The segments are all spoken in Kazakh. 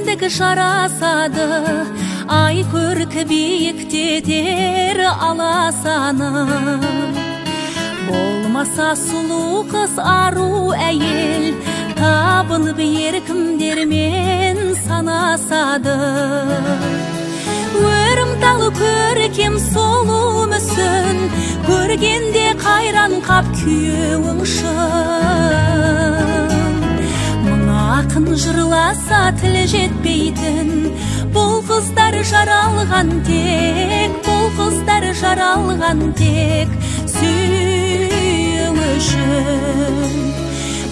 ендік жарасады, ай көркі биіктетер аласаны. Болмаса сұлу қыз ару әйел, табынып еркімдермен санасады. Өрімталы көркем солу мүсін, көргенде қайран қап күйеуің шын. Мың ақын жырласа тілі жетпейтін, бұл қыздар жаралған тек, бұл қыздар жаралған тек сүйеу үшін.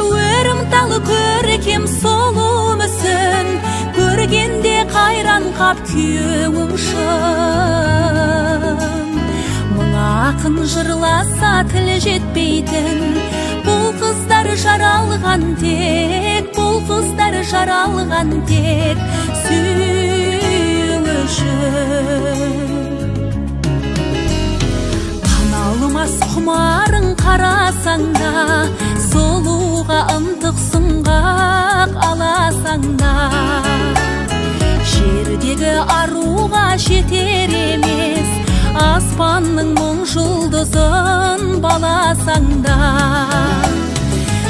Өрімталы көркем солу мүсін, көргенде қайран қап күйеуің шын. Мың ақын жырласа тілі жетпейтін, бұл қыздар жаралған тек, бұл қыздар жаралған тек сүйеу үшін. Қаналмас құмарың қарасаңда, солуға ынтықсың қақ аласаңда. Жердегі аруға жетер емес, аспанның мұң жұлдызын баласаңда.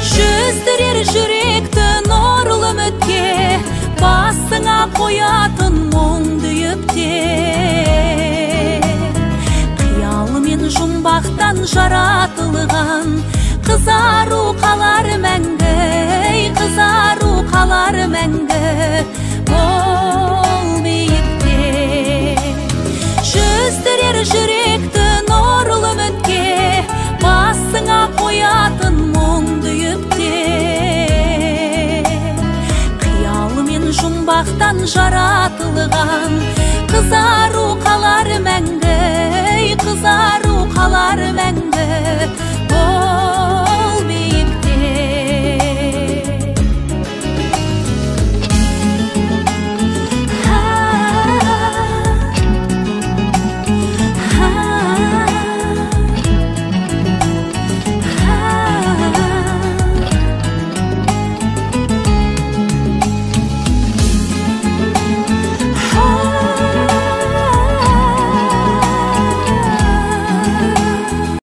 Жүздірер жүректі нұрлы үмітке, басыңа қоятын мұңды үпте. Қиялы мен жұмбақтан жаратылған, қызару қалар мәңгі, қызару қалар мәңгі ол биікте. Жүздірер жүректі нұрлы үмітке, басыңа қоятын мұңды үпте. Қиялы мен жұмбақтан жаратылған, қызару